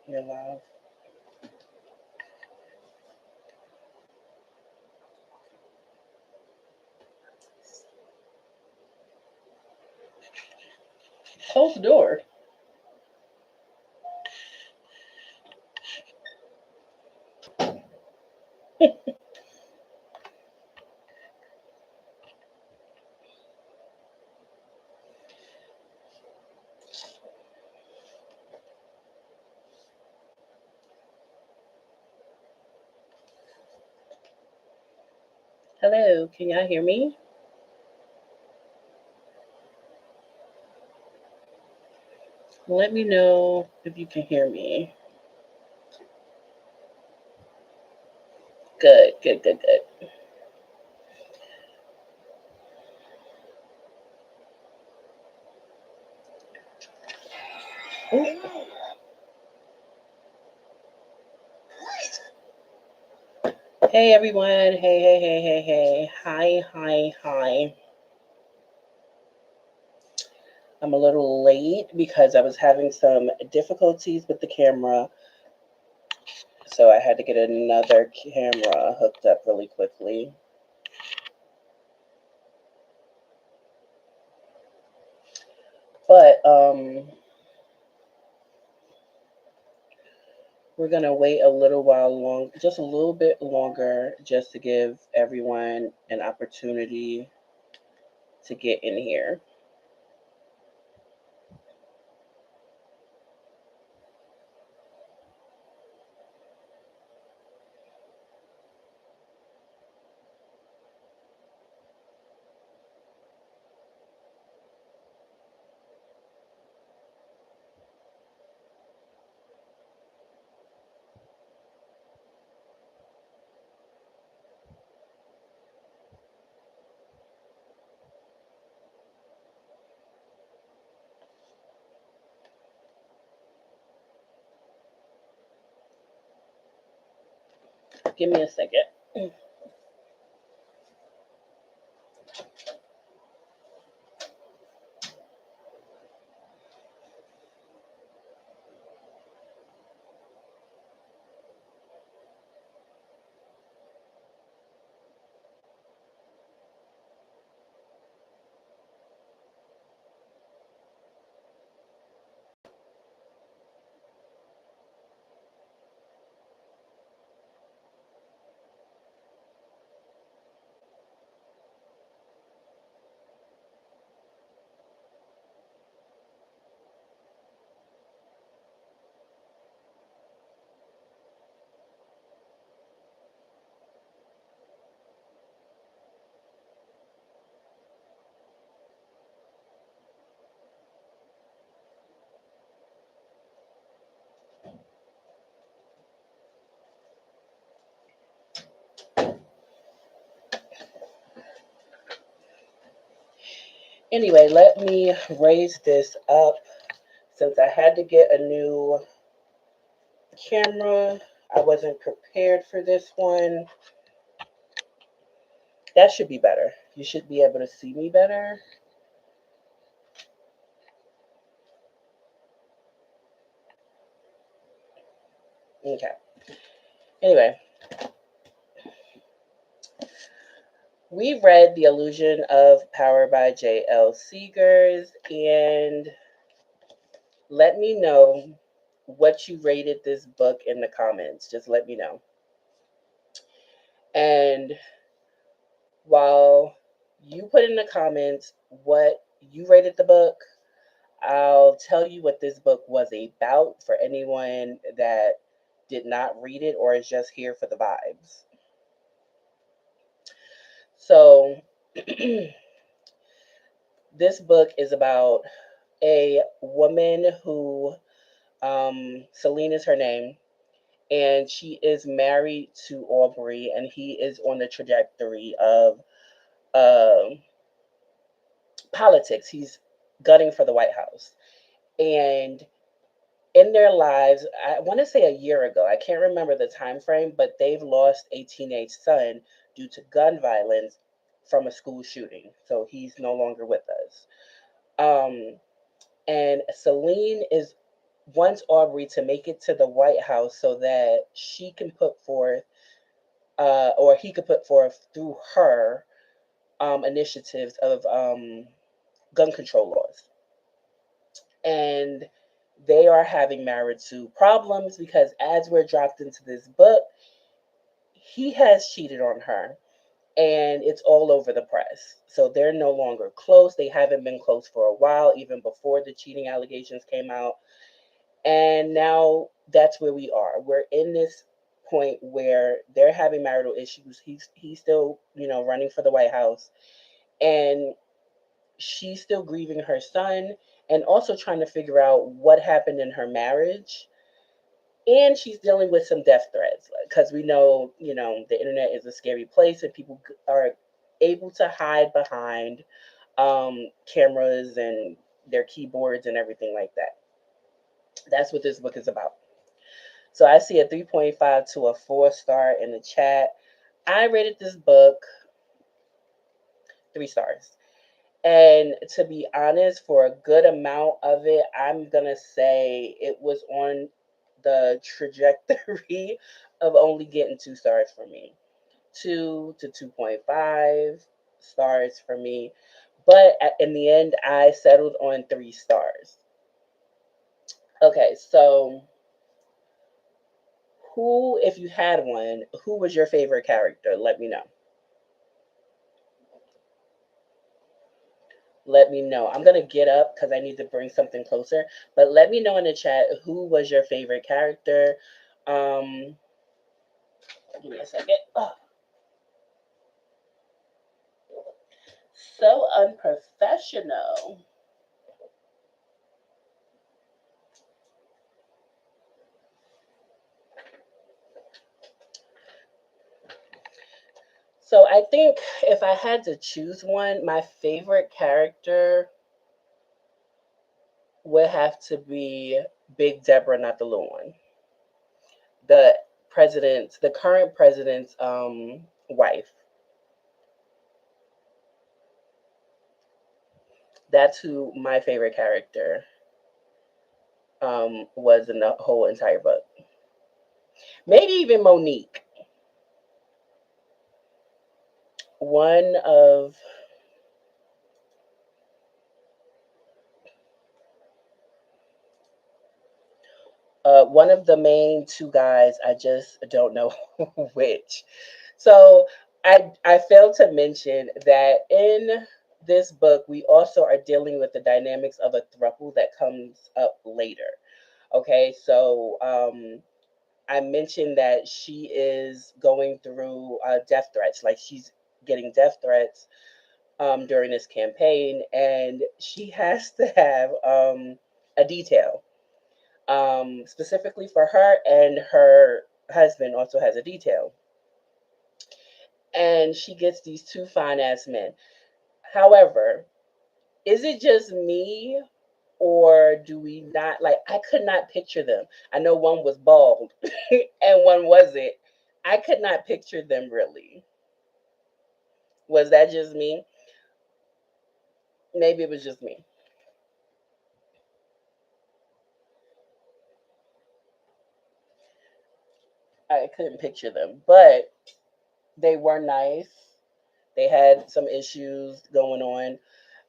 You're live. Close the door. Hello, can y'all hear me? Let me know if you can hear me. Good, good, good, good. Ooh. Hey everyone. Hey, hey, hey, hey, hey. Hi, hi, hi. I'm a little late because I was having some difficulties with the camera, so I had to get another camera hooked up really quickly. But we're gonna wait a little while long, just a little bit longer, just to give everyone an opportunity to get in here. Give me a second. Anyway, let me raise this up since I had to get a new camera. I wasn't prepared for this one. That should be better. You should be able to see me better. Okay. Anyway, we read The Illusion of Power by JL Seegars, and let me know what you rated this book in the comments. Just let me know. And while you put in the comments what you rated the book, I'll tell you what this book was about for anyone that did not read it or is just here for the vibes. So, this book is about a woman who, Celine is her name, and she is married to Aubrey, and he is on the trajectory of um politics. He's gunning for the White House. And in their lives, I want to say a year ago, I can't remember the time frame, but they've lost a teenage son due to gun violence from a school shooting. So he's no longer with us. Um, and Celine is wants Aubrey to make it to the White House so that she can put forth, or he could put forth through her, initiatives of gun control laws. And they are having marital problems because, as we're dropped into this book, he has cheated on her, and it's all over the press. So they're no longer close. They haven't been close for a while, even before the cheating allegations came out. And now that's where we are. We're in this point where they're having marital issues. He's still, running for the White House, and she's still grieving her son, and also trying to figure out what happened in her marriage. And she's dealing with some death threats because we know, the internet is a scary place, and people are able to hide behind cameras and their keyboards and everything like that. That's what this book is about. So I see a 3.5 to a 4 star in the chat. I rated this book 3 stars. And to be honest, for a good amount of it, I'm going to say it was on the trajectory of only getting 2 stars for me. 2 to 2.5 stars for me. But in the end, I settled on 3 stars. Okay, so who, if you had one, who was your favorite character? Let me know. Let me know. I'm gonna get up because I need to bring something closer. But let me know in the chat who was your favorite character. Um, Give me a second. Oh, so unprofessional. So I think if I had to choose one, my favorite character would have to be Big Deborah, not the little one. The current president's wife. That's who my favorite character was in the whole entire book. Maybe even Monique. One of one of the main two guys. I just don't know which. So I failed to mention that in this book we also are dealing with the dynamics of a throuple that comes up later. Okay, so I mentioned that she is going through death threats, like she's getting death threats during this campaign, and she has to have a detail, specifically for her, and her husband also has a detail. And she gets these two fine ass men. However, is it just me, or do we not like? I could not picture them. I know one was bald and one wasn't. I could not picture them really. Was that just me? Maybe it was just me. I couldn't picture them, but they were nice. They had some issues going on.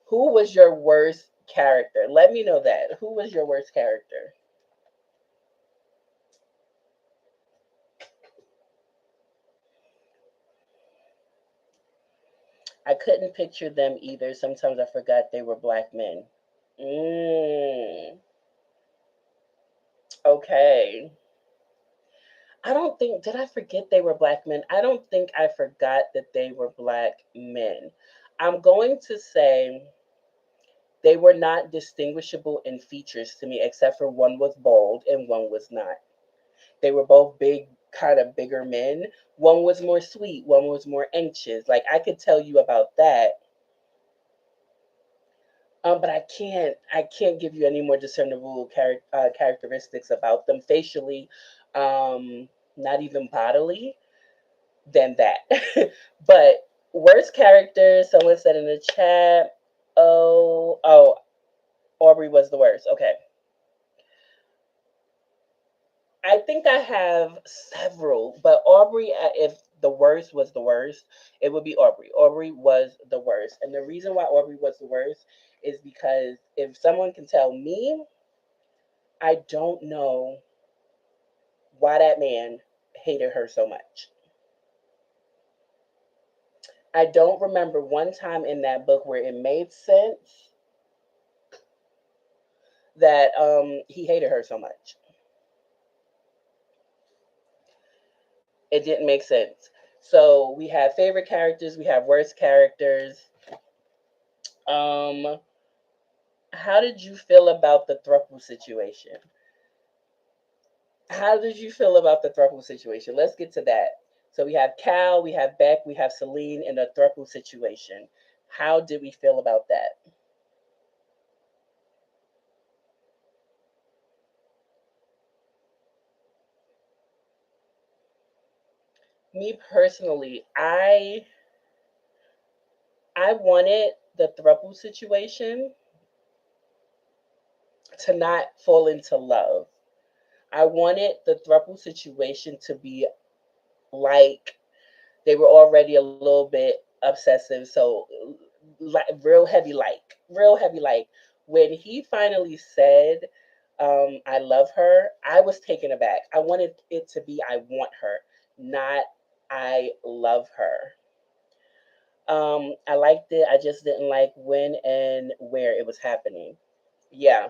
Who was your worst character? Let me know that. Who was your worst character? I couldn't picture them either. Sometimes I forgot they were black men. Mm, okay. I don't think, did I forget they were black men? I don't think I forgot that they were black men. I'm going to say they were not distinguishable in features to me, except for one was bald and one was not. They were both big, kind of bigger men. One was more sweet, one was more anxious. Like I could tell you about that. But I can't give you any more discernible characteristics about them facially, not even bodily, than that. But worst character, someone said in the chat. Oh, Aubrey was the worst. Okay. I think I have several, but Aubrey, if the worst was the worst, it would be Aubrey. Aubrey was the worst. And the reason why Aubrey was the worst is because if someone can tell me, I don't know why that man hated her so much. I don't remember one time in that book where it made sense that he hated her so much. It didn't make sense. So we have favorite characters, we have worst characters. Um, how did you feel about the thruple situation? How did you feel about the thruple situation? Let's get to that. So we have Cal, we have Beck, we have Celine in the thruple situation. How did we feel about that? Me personally, I wanted the thruple situation to not fall into love. I wanted the thruple situation to be like they were already a little bit obsessive. So, like, real heavy like. When he finally said, I love her, I was taken aback. I wanted it to be, I want her, not I love her. I liked it. I just didn't like when and where it was happening. Yeah,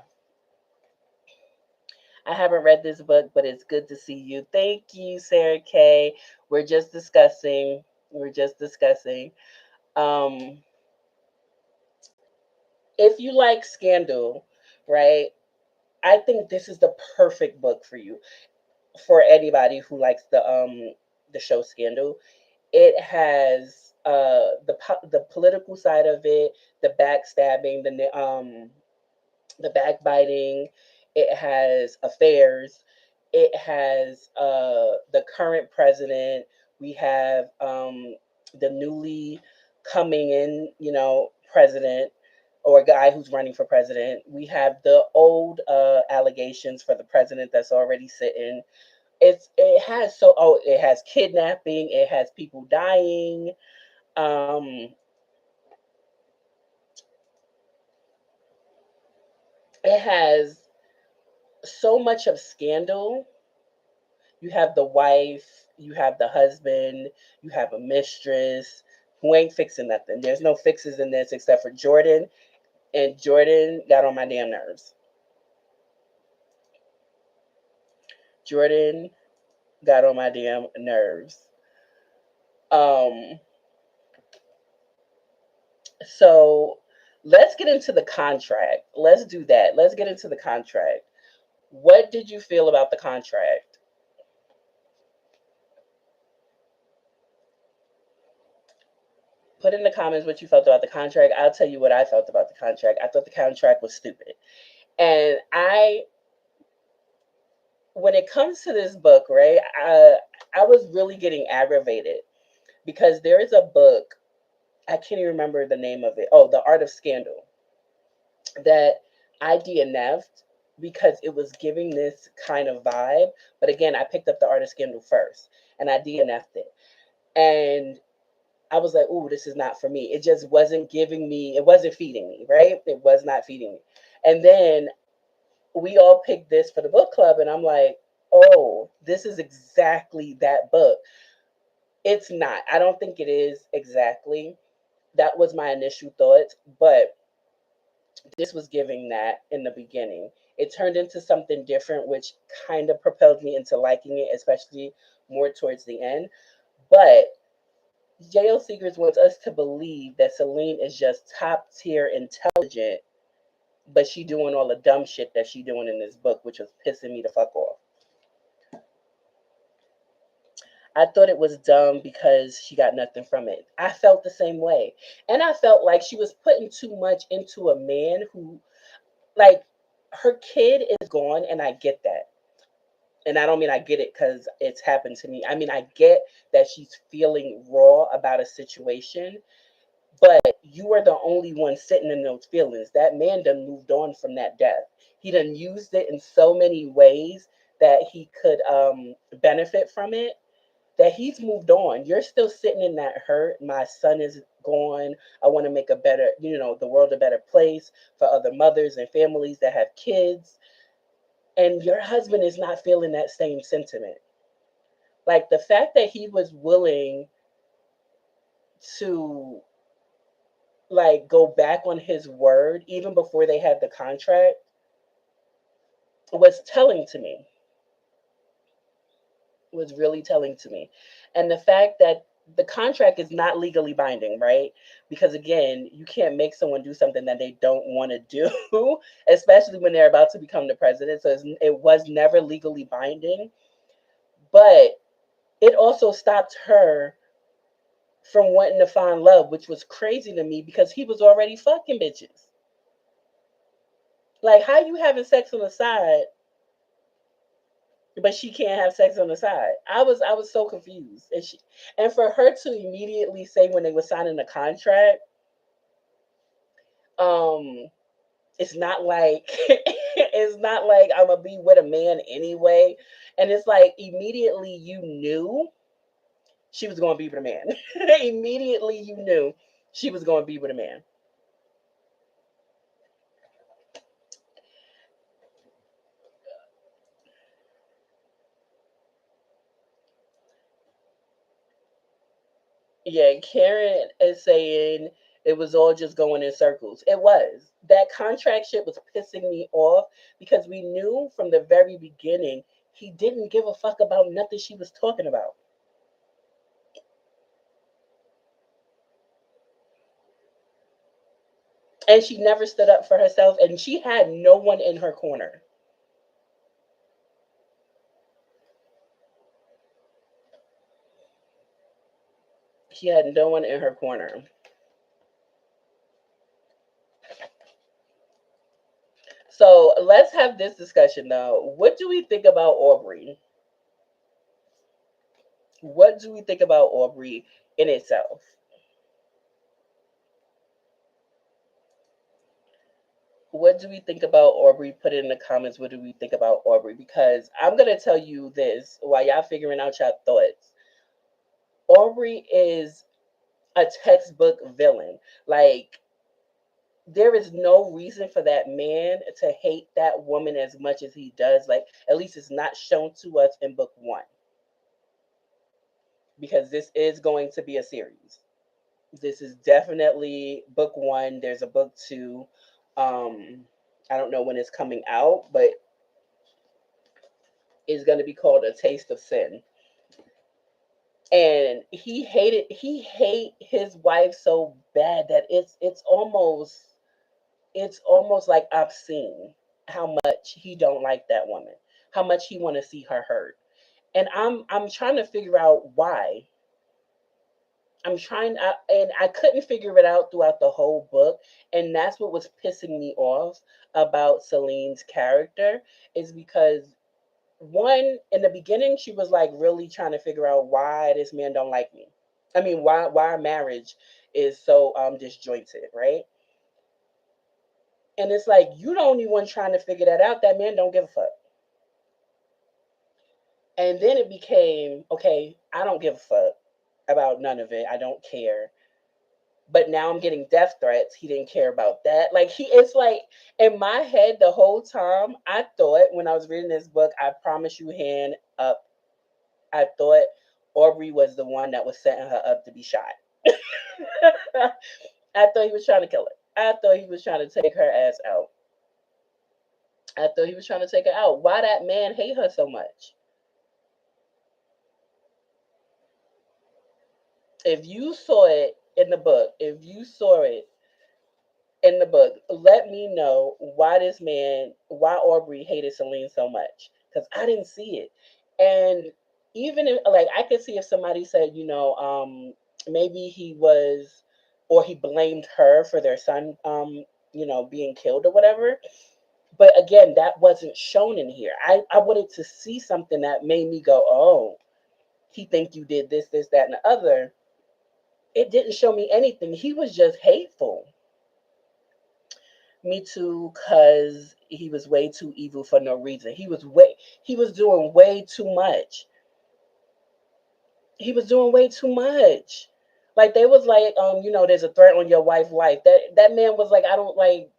I haven't read this book, but it's good to see you. Thank you, Sarah Kay. We're just discussing. We're just discussing. Um, if you like Scandal, right? I think this is the perfect book for you. For anybody who likes the show Scandal, it has the political side of it, the backstabbing, the backbiting. It has affairs. It has the current president. We have the newly coming in, president or a guy who's running for president. We have the old allegations for the president that's already sitting. It has kidnapping. It has people dying. Um, it has so much of scandal. You have the wife, you have the husband, you have a mistress who ain't fixing nothing. There's no fixes in this except for Jordan, and Jordan got on my damn nerves. Jordan got on my damn nerves. Um, so let's get into the contract. Let's do that. Let's get into the contract. What did you feel about the contract? Put in the comments what you felt about the contract. I'll tell you what I felt about the contract. I thought the contract was stupid. And when it comes to this book, right, I was really getting aggravated because there is a book, I can't even remember the name of it. Oh, The Art of Scandal, that I DNF'd because it was giving this kind of vibe. But again, I picked up The Art of Scandal first and I DNF'd it. And I was like, ooh, this is not for me. It just wasn't giving me, it wasn't feeding me, right? It was not feeding me. And then we all picked this for the book club, and I'm like, oh, this is exactly that book. It's not. I don't think it is exactly. That was my initial thoughts, but this was giving that in the beginning. It turned into something different, which kind of propelled me into liking it, especially more towards the end. But JL Seegars wants us to believe that Celine is just top tier intelligent, but she doing all the dumb shit that she doing in this book, which was pissing me the fuck off. I thought it was dumb because she got nothing from it. I felt the same way. And I felt like she was putting too much into a man who, like, her kid is gone, and I get that. And I don't mean I get it because it's happened to me. I mean, I get that she's feeling raw about a situation, but you are the only one sitting in those feelings. That man done moved on from that death. He done used it in so many ways that he could benefit from it, that he's moved on. You're still sitting in that hurt. My son is gone. I want to make a better, the world a better place for other mothers and families that have kids. And your husband is not feeling that same sentiment. Like the fact that he was willing to like go back on his word even before they had the contract was telling to me, was really telling to me. And the fact that the contract is not legally binding, right? Because again, you can't make someone do something that they don't want to do, especially when they're about to become the president. So it was never legally binding, but it also stopped her from wanting to find love, which was crazy to me because he was already fucking bitches. Like, how you having sex on the side, but she can't have sex on the side? I was so confused, and for her to immediately say when they were signing the contract, um, it's not like it's not like I'm gonna be with a man anyway, and it's like immediately you knew she was gonna be with a man. Immediately you knew she was gonna be with a man. Yeah, Karen is saying it was all just going in circles. It was. That contract shit was pissing me off because we knew from the very beginning he didn't give a fuck about nothing she was talking about. And she never stood up for herself and she had no one in her corner. She had no one in her corner. So let's have this discussion though. What do we think about Aubrey? What do we think about Aubrey in itself? What do we think about Aubrey? Put it in the comments. What do we think about Aubrey? Because I'm gonna tell you this while y'all figuring out your thoughts. Aubrey is a textbook villain. Like there is no reason for that man to hate that woman as much as he does. Like at least it's not shown to us in book one because this is going to be a series. This is definitely book one. There's a book two. I don't know when it's coming out, but it's going to be called A Taste of Sin. And he hate his wife so bad that it's almost like obscene how much he don't like that woman, how much he want to see her hurt. And I'm trying to figure out why. And I couldn't figure it out throughout the whole book, and that's what was pissing me off about Celine's character is because one in the beginning she was like really trying to figure out why this man don't like me. I mean, why our marriage is so disjointed, right? And it's like you the only one trying to figure that out. That man don't give a fuck. And then it became okay. I don't give a fuck about none of it. I don't care. But now I'm getting death threats. He didn't care about that. Like it's like in my head the whole time. I thought when I was reading this book, I promise you, hand up. I thought Aubrey was the one that was setting her up to be shot. I thought he was trying to kill her. I thought he was trying to take her ass out. I thought he was trying to take her out. Why that man hate her so much? If you saw it in the book, if you saw it in the book, let me know why Aubrey hated Celine so much. Because I didn't see it. And even if, like, I could see if somebody said, maybe he was, or he blamed her for their son, being killed or whatever. But again, that wasn't shown in here. I wanted to see something that made me go, oh, he think you did this, that, and the other. It didn't show me anything. He was just hateful. Me too, cause he was way too evil for no reason. He was doing way too much. He was doing way too much. Like they was like, there's a threat on your wife's life. That man was like, I don't like.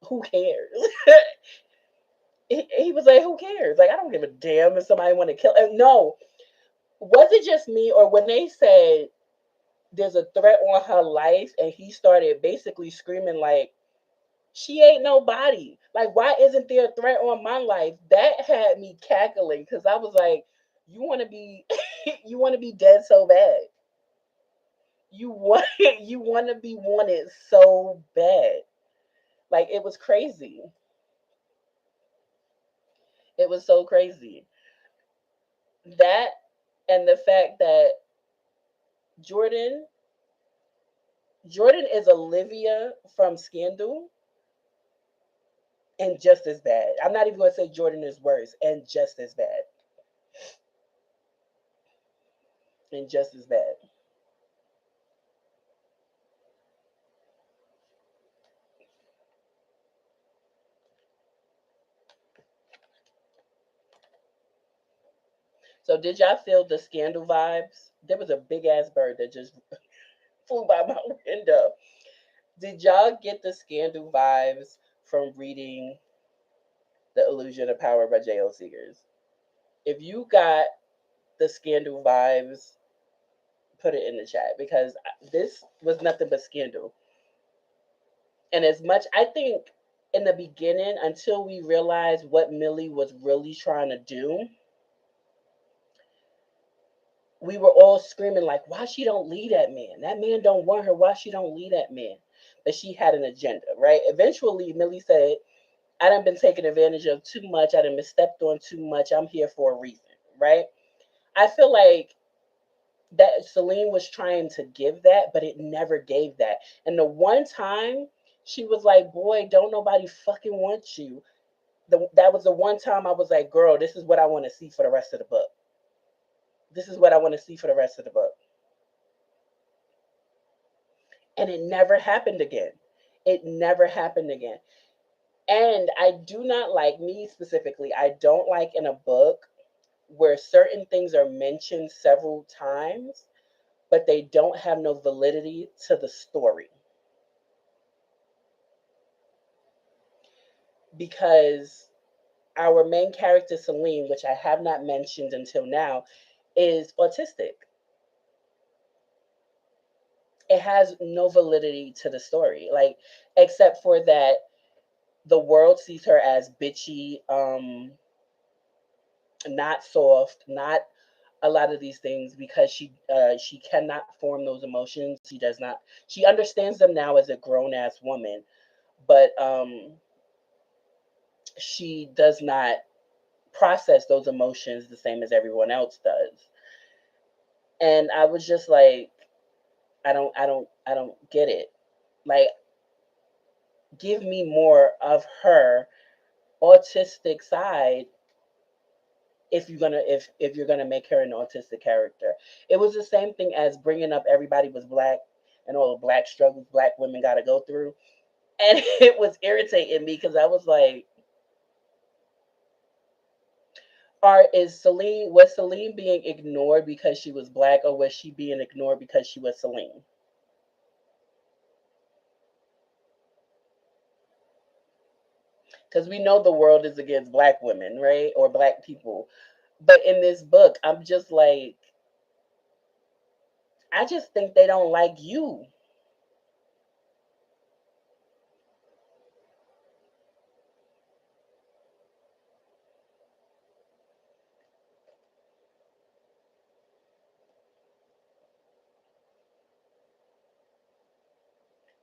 Who cares? He was like, who cares? Like I don't give a damn if somebody want to kill. No, was it just me or when they said there's a threat on her life and he started basically screaming like she ain't nobody. Like, why isn't there a threat on my life? That had me cackling because I was like, you want to be, you want to be dead so bad. You want, you want to be wanted so bad. Like it was crazy. It was so crazy. That and the fact that Jordan, Jordan is Olivia from Scandal and just as bad. I'm not even going to say Jordan is worse and just as bad. And just as bad. So did y'all feel the Scandal vibes? There was a big ass bird that just flew by my window. Did y'all get the Scandal vibes from reading The Illusion of Power by JL Seegars? If you got the Scandal vibes, put it in the chat because this was nothing but scandal. And as much, I think in the beginning, until we realized what Millie was really trying to do, we were all screaming like, why she don't lead that man? That man don't want her. Why she don't lead that man? But she had an agenda, right? Eventually, Millie said, I done been taken advantage of too much. I done been stepped on too much. I'm here for a reason, right? I feel like that Celine was trying to give that, but it never gave that. And the one time she was like, boy, don't nobody fucking want you. That was the one time I was like, girl, this is what I want to see for the rest of the book. This is what I want to see for the rest of the book. And it never happened again. It never happened again. And I do not like, me specifically, I don't like in a book where certain things are mentioned several times, but they don't have no validity to the story. Because our main character, Celine, which I have not mentioned until now, is autistic. It has no validity to the story, like, except for that the world sees her as bitchy, not soft, not a lot of these things because she cannot form those emotions. She does not. She understands them now as a grown ass woman, but she does not process those emotions the same as everyone else does. And I was just like, I don't get it. Like, give me more of her autistic side if you're gonna make her an autistic character. It was the same thing as bringing up everybody was black and all the black struggles black women got to go through, and it was irritating me because I was like, "Are is Celine was Celine being ignored because she was black, or was she being ignored because she was Celine?" Because we know the world is against black women, right, or black people, but in this book, I'm just like, I just think they don't like you.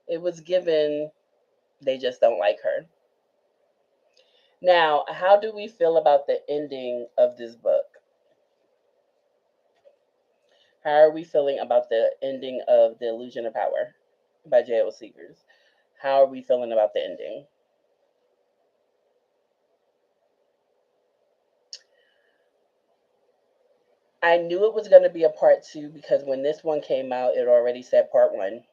It was given they just don't like her. Now, how do we feel about the ending of this book? How are we feeling about the ending of The Illusion of Power by JL Seegars? How are we feeling about the ending? I knew it was going to be a part two because when this one came out, it already said part one.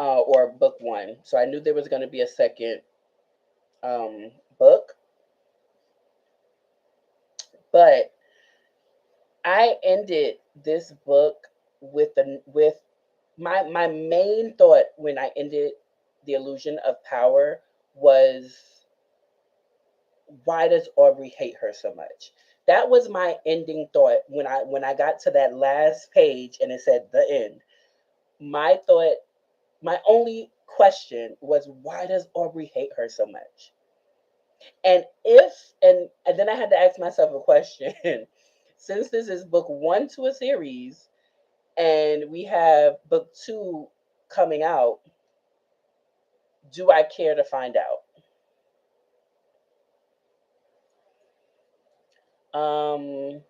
or book one. So I knew there was going to be a second book, but I ended this book with my main thought when I ended the illusion of power was, why does Aubrey hate her so much? That was my ending thought when I got to that last page and it said the end. My thought, my only question was, why does Aubrey hate her so much? And and then I had to ask myself a question. Since this is book one to a series and we have book two coming out, do I care to find out? Um,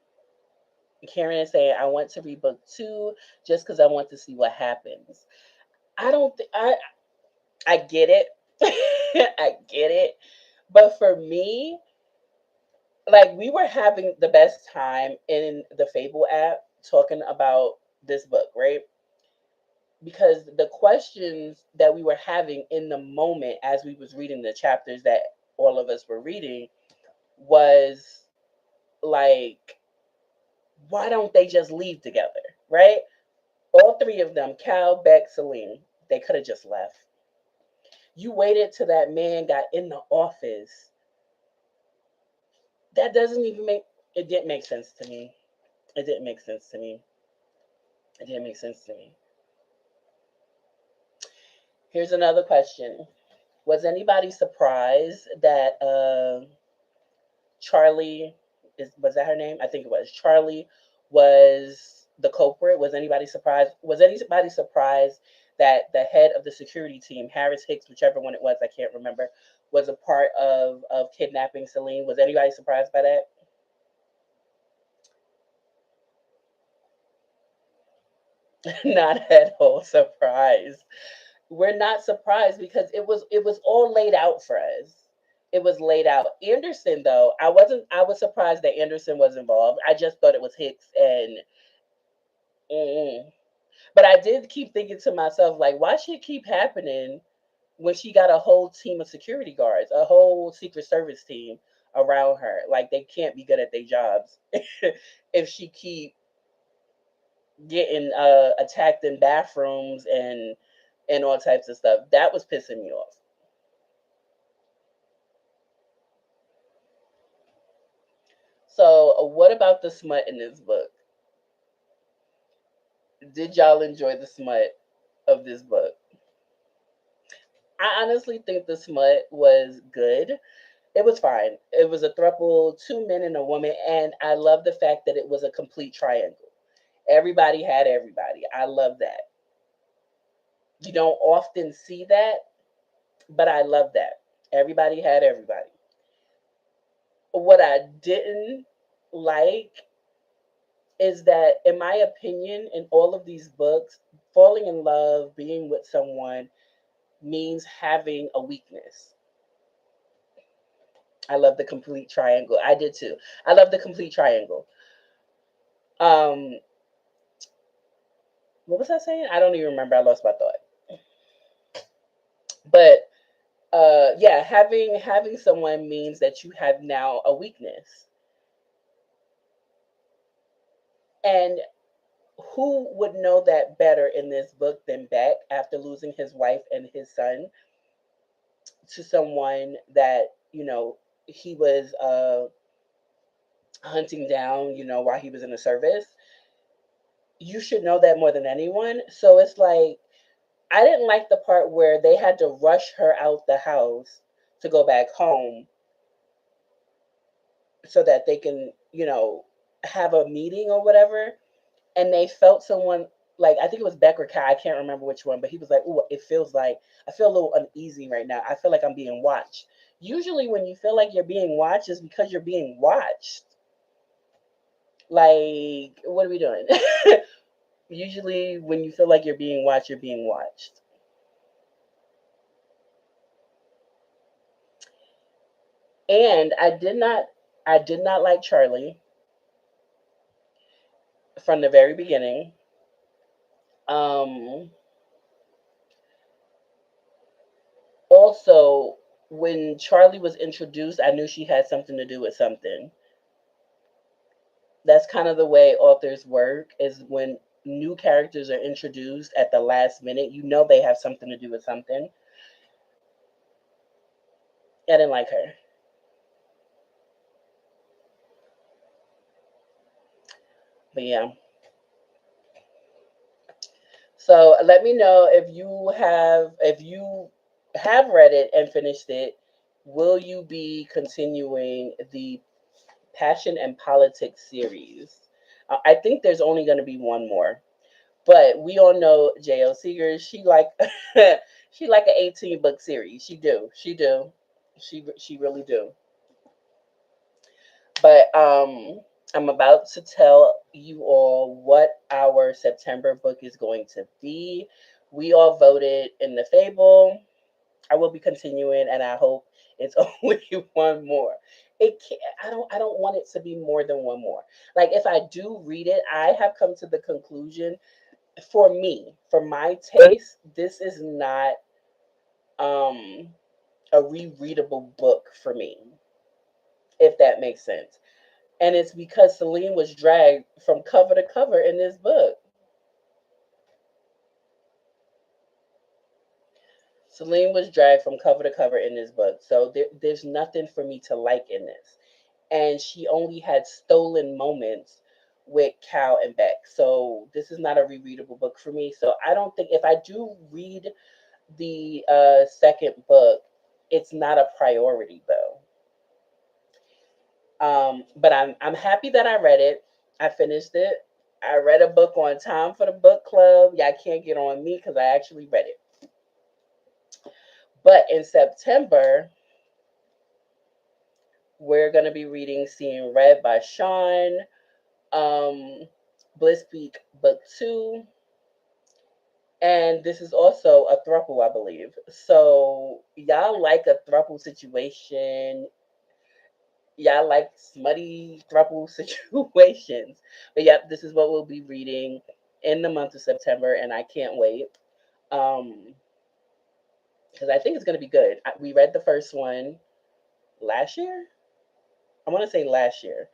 Karen is saying, I want to read book two just because I want to see what happens. I don't think I get it. I get it. But for me, like, we were having the best time in the Fable app talking about this book, right? Because the questions that we were having in the moment as we was reading the chapters that all of us were reading was like, why don't they just leave together, right? All three of them, Cal, Beck, Celine, they could have just left. You waited till that man got in the office. That doesn't even make it didn't make sense to me. It didn't make sense to me. It didn't make sense to me. Here's another question. Was anybody surprised that Charlie, was that her name? I think it was. Charlie was the culprit. Was anybody surprised? Was anybody surprised that the head of the security team, Harris Hicks, whichever one it was, I can't remember, was a part of kidnapping Celine? Was anybody surprised by that? Not at all surprised. We're not surprised because it was all laid out for us. It was laid out. Anderson, though, I was surprised that Anderson was involved. I just thought it was Hicks and mm. But I did keep thinking to myself, like, why should it keep happening when she got a whole team of security guards, a whole Secret Service team around her? Like, they can't be good at their jobs if she keep getting attacked in bathrooms and all types of stuff. That was pissing me off. So, what about the smut in this book? Did y'all enjoy the smut of this book? I honestly think the smut was good. It was fine. It was a throuple, two men and a woman, and I love the fact that it was a complete triangle. Everybody had everybody. I love that. You don't often see that, but I love that. Everybody had everybody. What I didn't like is that, in my opinion, in all of these books, falling in love, being with someone means having a weakness. I love the complete triangle. I did too. I love the complete triangle. Um, what was I saying? I don't even remember. I lost my thought. But yeah, having someone means that you have now a weakness. And who would know that better in this book than Beck, after losing his wife and his son to someone that, he was hunting down, while he was in the service? You should know that more than anyone. So it's like, I didn't like the part where they had to rush her out the house to go back home so that they can, have a meeting or whatever. And they felt someone, like, I think it was Beck or Kai, I can't remember which one, but he was like, "Ooh, it feels like I feel a little uneasy right now. I feel like I'm being watched." Usually, when you feel like you're being watched, is because you're being watched. Like, what are we doing? Usually, when you feel like you're being watched, you're being watched. And I did not like Charlie from the very beginning. Um, also, when Charlie was introduced, I knew she had something to do with something. That's kind of the way authors work, is when new characters are introduced at the last minute, you know they have something to do with something. I didn't like her. But yeah. So let me know if you have read it and finished it. Will you be continuing the Passion and Politics series? I think there's only going to be one more, but we all know JL Seegars. She like she like an 18 book series. She really do. But I'm about to tell you all what our September book is going to be. We all voted in the Fable. I will be continuing, and I hope it's only one more. It can't. I don't want it to be more than one more. Like if I do read it, I have come to the conclusion, for me, for my taste, this is not um a rereadable book for me, if that makes sense. And it's because Celine was dragged from cover to cover in this book. Celine was dragged from cover to cover in this book. So there's nothing for me to like in this. And she only had stolen moments with Cal and Beck. So this is not a rereadable book for me. So I don't think, if I do read the second book, it's not a priority though. But I'm happy that I read it. I finished it. I read a book on time for the book club. Y'all can't get on me because I actually read it. But in September, we're gonna be reading Seeing Red by Sean, um, Bliss Peak Book 2, and this is also a throuple, I believe. So y'all like a throuple situation. Y'all like smutty throuple situations. But yep, this is what we'll be reading in the month of September, and I can't wait. Um, because I think it's gonna be good. We read the first one last year. I want to say last year,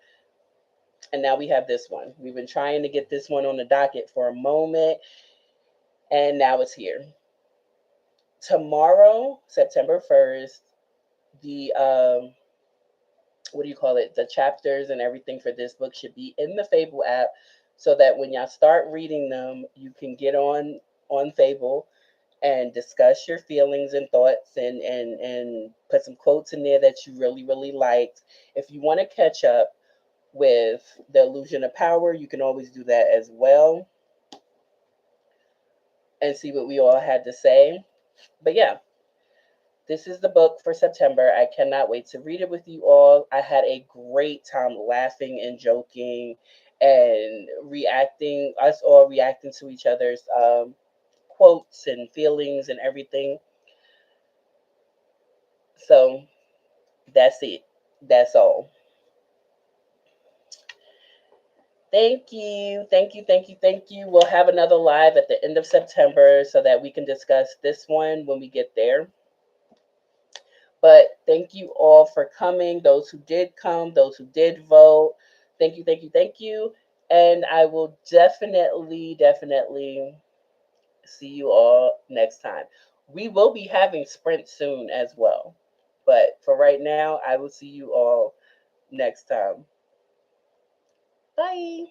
and now we have this one. We've been trying to get this one on the docket for a moment, and now it's here. Tomorrow, September 1st, the what do you call it? The chapters and everything for this book should be in the Fable app, so that when y'all start reading them, you can get on Fable and discuss your feelings and thoughts, and put some quotes in there that you really liked. If you want to catch up with The Illusion of Power, you can always do that as well and see what we all had to say. But yeah, this is the book for September. I cannot wait to read it with you all. I had a great time laughing and joking and reacting, us all reacting to each other's quotes and feelings and everything. So that's it. That's all. Thank you. Thank you. Thank you. Thank you. We'll have another live at the end of September so that we can discuss this one when we get there. But thank you all for coming. Those who did come, those who did vote. Thank you. Thank you. Thank you. And I will definitely see you all next time. We will be having Sprint soon as well. But for right now, I will see you all next time. Bye.